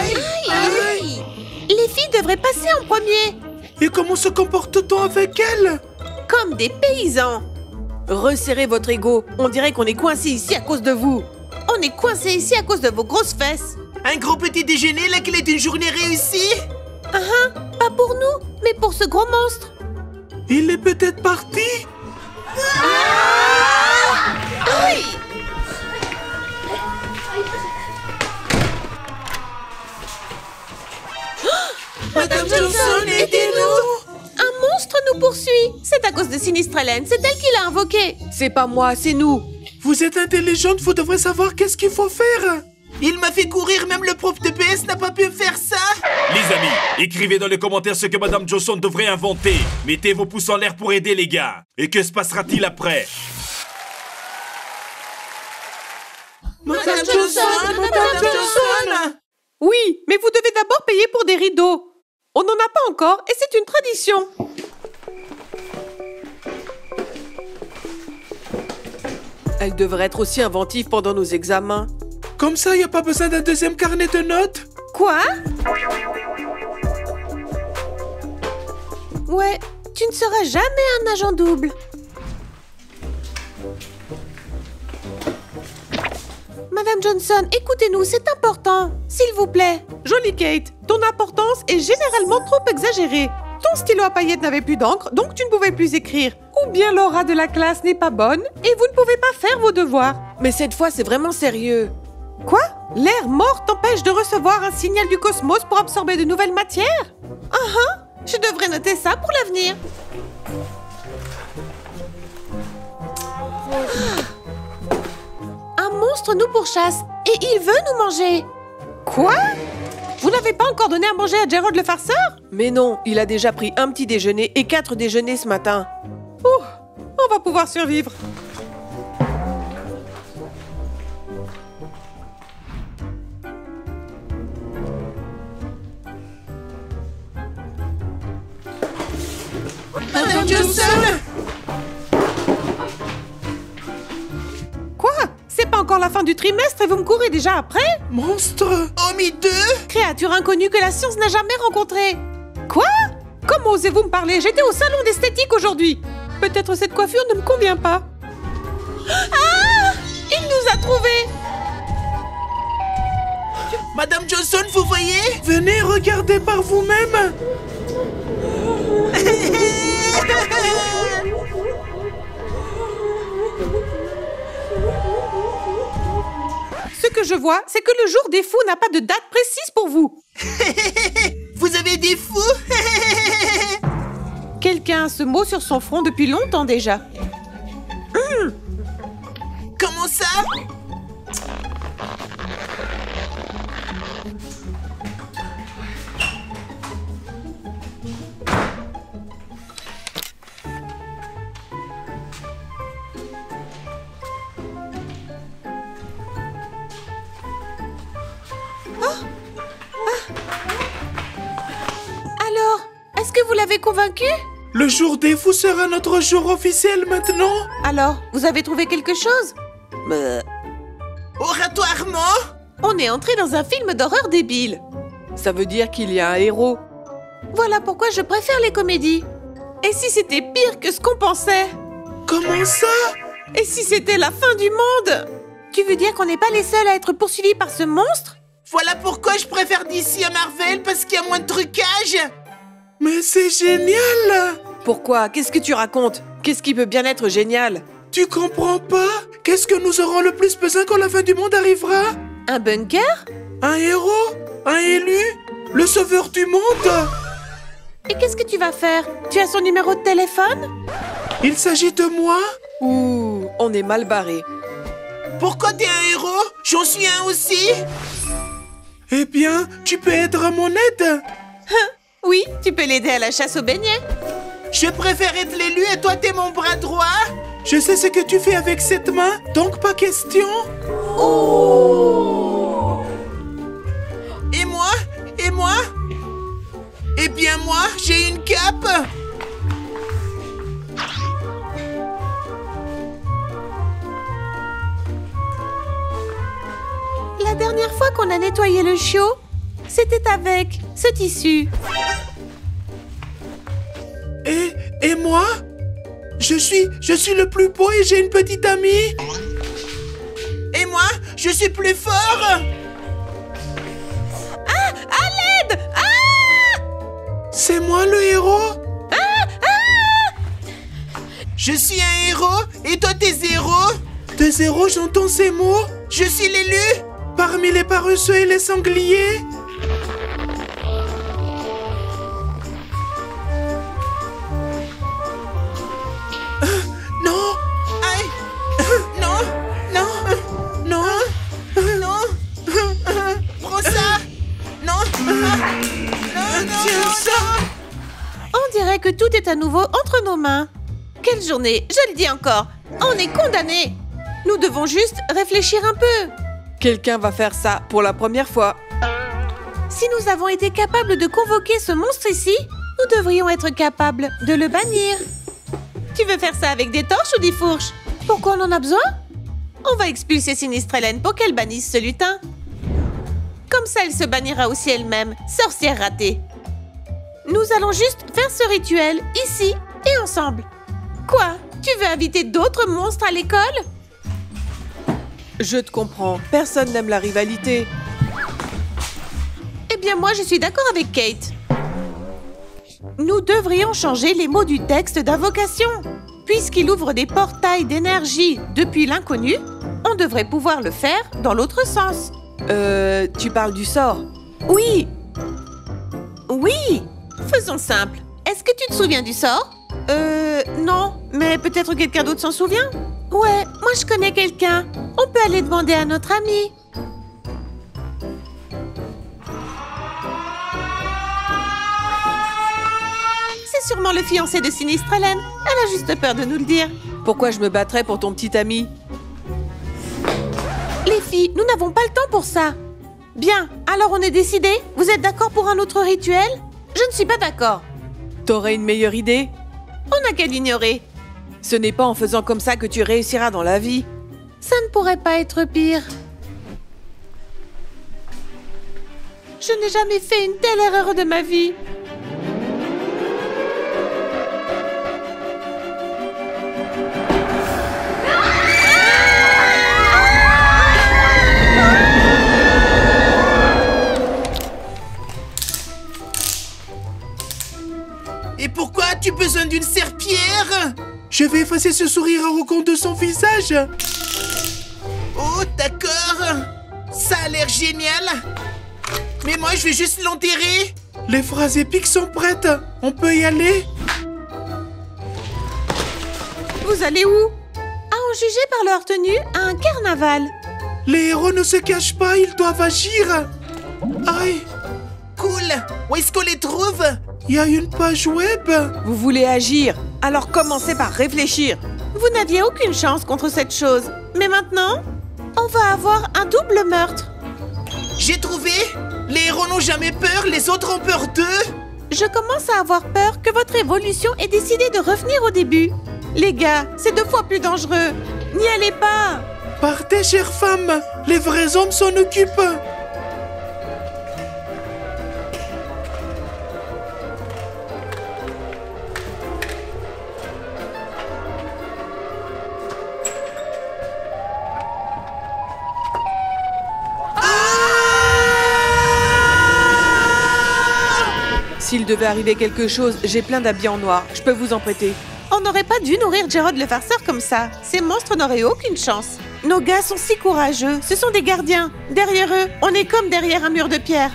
Aïe! Les filles devraient passer en premier. Et comment se comporte-t-on avec elles? Comme des paysans. Resserrez votre ego. On dirait qu'on est coincé ici à cause de vous. On est coincé ici à cause de vos grosses fesses. Un gros petit déjeuner, la clé d'une journée réussie. Pas pour nous, mais pour ce gros monstre. Il est peut-être parti? Aïe! Madame Johnson, aidez-nous! Un monstre nous poursuit. C'est à cause de Sinistrellen. C'est elle qui l'a invoqué. C'est pas moi, c'est nous. Vous êtes intelligente, vous devrez savoir qu'est-ce qu'il faut faire. Il m'a fait courir, même le prof de PS n'a pas pu faire ça. Les amis, écrivez dans les commentaires ce que Madame Johnson devrait inventer. Mettez vos pouces en l'air pour aider les gars. Et que se passera-t-il après? Madame Johnson, Madame Johnson! Oui, mais vous devez d'abord payer pour des rideaux. On n'en a pas encore et c'est une tradition. Elle devrait être aussi inventive pendant nos examens. Comme ça, il n'y a pas besoin d'un deuxième carnet de notes? Quoi? Ouais, tu ne seras jamais un agent double. Madame Johnson, écoutez-nous, c'est important. S'il vous plaît. Jolie Kate, ton importance est généralement trop exagérée. Ton stylo à paillettes n'avait plus d'encre, donc tu ne pouvais plus écrire. Ou bien l'aura de la classe n'est pas bonne et vous ne pouvez pas faire vos devoirs. Mais cette fois, c'est vraiment sérieux. Quoi? L'air mort t'empêche de recevoir un signal du cosmos pour absorber de nouvelles matières? Je devrais noter ça pour l'avenir. Un monstre nous pourchasse et il veut nous manger. Quoi? Vous n'avez pas encore donné à manger à Gerald le farceur? Mais non, il a déjà pris un petit déjeuner et 4 déjeuners ce matin. Ouh, on va pouvoir survivre. Madame Johnson! Quoi? C'est pas encore la fin du trimestre et vous me courez déjà après? Monstre! Omi 2! Créature inconnue que la science n'a jamais rencontrée. Quoi? Comment osez-vous me parler? J'étais au salon d'esthétique aujourd'hui. Peut-être cette coiffure ne me convient pas. Ah! Il nous a trouvés! Madame Johnson, vous voyez? Venez regarder par vous-même! Ce que je vois, c'est que le jour des fous n'a pas de date précise pour vous. Vous avez des fous? Quelqu'un a ce mot sur son front depuis longtemps déjà. Comment ça? Alors, est-ce que vous l'avez convaincu? Le jour des fous sera notre jour officiel maintenant. Alors, vous avez trouvé quelque chose? Oratoirement? On est entré dans un film d'horreur débile. Ça veut dire qu'il y a un héros. Voilà pourquoi je préfère les comédies. Et si c'était pire que ce qu'on pensait? Comment ça? Et si c'était la fin du monde? Tu veux dire qu'on n'est pas les seuls à être poursuivis par ce monstre? Voilà pourquoi je préfère DC à Marvel, parce qu'il y a moins de trucage. Mais c'est génial! Pourquoi? Qu'est-ce que tu racontes? Qu'est-ce qui peut bien être génial? Tu comprends pas? Qu'est-ce que nous aurons le plus besoin quand la fin du monde arrivera? Un bunker? Un héros? Un élu? Le sauveur du monde? Et qu'est-ce que tu vas faire? Tu as son numéro de téléphone? Il s'agit de moi? Ouh, on est mal barré. Pourquoi t'es un héros? J'en suis un aussi. Eh bien, tu peux être à mon aide? Oui, tu peux l'aider à la chasse aux beignets. Je préfère être l'élu et toi t'es mon bras droit. Je sais ce que tu fais avec cette main, donc pas question. Et moi? Et moi? Eh bien moi, j'ai une cape. La dernière fois qu'on a nettoyé le chiot, C'était avec ce tissu. Et moi? Je suis le plus beau et j'ai une petite amie. Et moi, je suis plus fort. Ah! À l'aide! Ah! C'est moi le héros? Je suis un héros et toi t'es zéro. Des héros, j'entends ces mots. Je suis l'élu. Parmi les paresseux et les sangliers. Non! Aïe. Non, non, non, non. Prends ça. Non. Non, Tiens ça. On dirait que tout est à nouveau entre nos mains. Quelle journée, je le dis encore. On est condamnés. Nous devons juste réfléchir un peu. Quelqu'un va faire ça pour la première fois. Si nous avons été capables de convoquer ce monstre ici, nous devrions être capables de le bannir. Tu veux faire ça avec des torches ou des fourches? Pourquoi on en a besoin? On va expulser Sinistre Hélène pour qu'elle bannisse ce lutin. Comme ça, elle se bannira aussi elle-même, sorcière ratée. Nous allons juste faire ce rituel, ici et ensemble. Quoi? Tu veux inviter d'autres monstres à l'école? Je te comprends, personne n'aime la rivalité. Eh bien, moi, je suis d'accord avec Kate. Nous devrions changer les mots du texte d'invocation. Puisqu'il ouvre des portails d'énergie depuis l'inconnu, on devrait pouvoir le faire dans l'autre sens. Tu parles du sort? Oui. Oui. Faisons simple. Est-ce que tu te souviens du sort? Non. Mais peut-être quelqu'un d'autre s'en souvient? Ouais, moi je connais quelqu'un. On peut aller demander à notre ami. C'est sûrement le fiancé de Sinistre Hélène. Elle a juste peur de nous le dire. Pourquoi je me battrais pour ton petit ami? Les filles, nous n'avons pas le temps pour ça. Bien, alors on est décidé? Vous êtes d'accord pour un autre rituel? Je ne suis pas d'accord. T'aurais une meilleure idée? On n'a qu'à l'ignorer. Ce n'est pas en faisant comme ça que tu réussiras dans la vie. Ça ne pourrait pas être pire. Je n'ai jamais fait une telle erreur de ma vie. Et pourquoi as-tu besoin d'une serpillière? Je vais effacer ce sourire arrogant de son visage. Oh, d'accord. Ça a l'air génial. Mais moi, je vais juste l'enterrer. Les phrases épiques sont prêtes. On peut y aller? Vous allez où? À en juger par leur tenue à un carnaval. Les héros ne se cachent pas, ils doivent agir. Aïe, Cool. Où est-ce qu'on les trouve? il y a une page web. Vous voulez agir? Alors commencez par réfléchir. Vous n'aviez aucune chance contre cette chose. Mais maintenant, on va avoir un double meurtre. J'ai trouvé. Les héros n'ont jamais peur, les autres ont peur d'eux. Je commence à avoir peur que votre évolution ait décidé de revenir au début. Les gars, c'est 2 fois plus dangereux. N'y allez pas. Partez, chère femme. Les vrais hommes s'en occupent. S'il devait arriver quelque chose, j'ai plein d'habits en noir. Je peux vous en prêter. On n'aurait pas dû nourrir Gerald le farceur comme ça. Ces monstres n'auraient aucune chance. Nos gars sont si courageux. Ce sont des gardiens. Derrière eux, on est comme derrière un mur de pierre.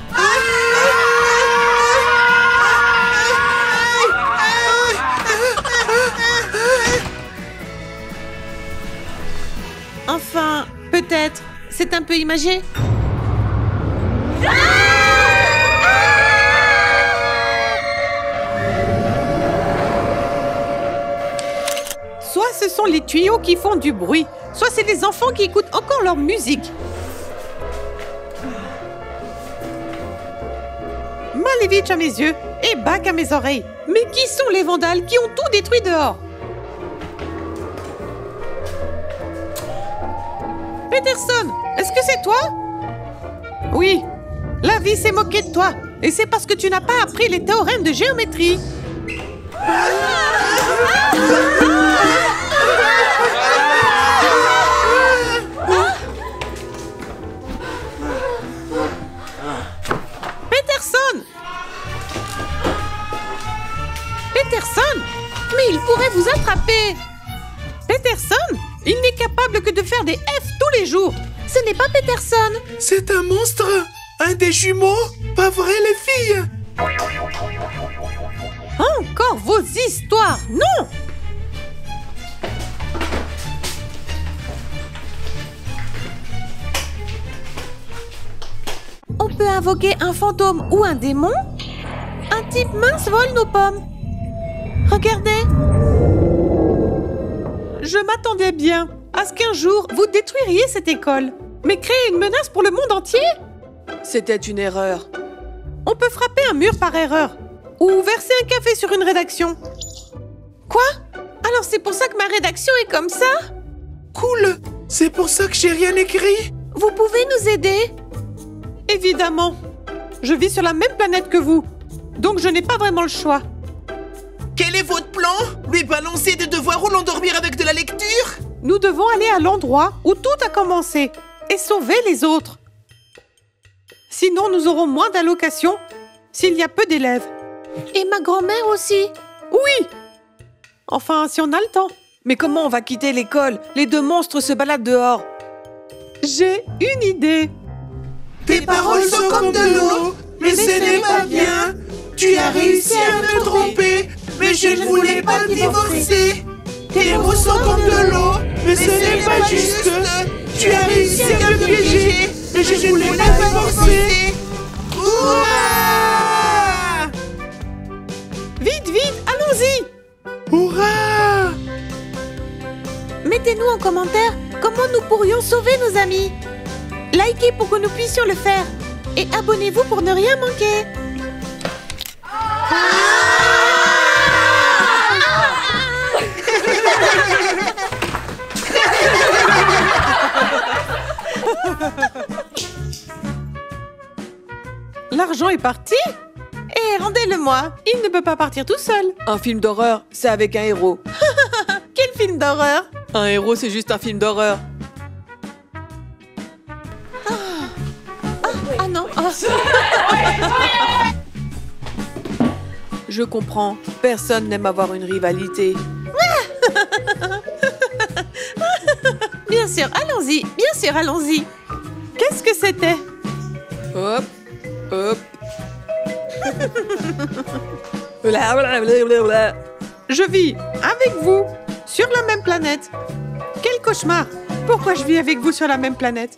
Enfin, peut-être. C'est un peu imagé. Soit ce sont les tuyaux qui font du bruit, soit c'est les enfants qui écoutent encore leur musique. Malevich à mes yeux et Bac à mes oreilles. Mais qui sont les vandales qui ont tout détruit dehors? Peterson, est-ce que c'est toi? Oui, la la vie s'est moquée de toi. Et c'est parce que tu n'as pas appris les théorèmes de géométrie. Peterson! Peterson! Mais il pourrait vous attraper! Peterson? Il n'est capable que de faire des F tous les jours. Ce n'est pas Peterson. C'est un monstre? Un des jumeaux? Pas vrai, les filles? Encore vos histoires, non! On peut invoquer un fantôme ou un démon? Un type mince vole nos pommes. Regardez. Je m'attendais bien à ce qu'un jour, vous détruiriez cette école. Mais créer une menace pour le monde entier? C'était une erreur. On peut frapper un mur par erreur. Ou verser un café sur une rédaction. Quoi? Alors c'est pour ça que ma rédaction est comme ça? Cool! C'est pour ça que j'ai rien écrit? Vous pouvez nous aider? Évidemment. Je vis sur la même planète que vous. Donc je n'ai pas vraiment le choix. Quel est votre plan? Lui balancer des devoirs ou l'endormir avec de la lecture? Nous devons aller à l'endroit où tout a commencé et sauver les autres. Sinon, nous aurons moins d'allocations s'il y a peu d'élèves. Et ma grand-mère aussi. Oui. Enfin, si on a le temps. Mais comment on va quitter l'école? Les deux monstres se baladent dehors. J'ai une idée. Tes paroles sont comme de l'eau, mais ce n'est pas bien. Tu as réussi à me tromper, mais je ne voulais pas divorcer. Tes mots sont comme de l'eau, mais ce n'est pas juste. Tu as réussi à me piéger, mais je ne voulais pas divorcer. Ouah! Vite, vite, allons-y. Hurrah! Mettez-nous en commentaire comment nous pourrions sauver nos amis. Likez pour que nous puissions le faire. Et abonnez-vous pour ne rien manquer. L'argent est parti? Eh, rendez-le-moi. Il ne peut pas partir tout seul. Un film d'horreur, c'est avec un héros. Quel film d'horreur! Un héros, c'est juste un film d'horreur. Ah non. Ah. Je comprends. Personne n'aime avoir une rivalité. Bien sûr, allons-y. Bien sûr, allons-y. Qu'est-ce que c'était? Hop, hop. Je vis avec vous sur la même planète. Quel cauchemar! Pourquoi je vis avec vous sur la même planète?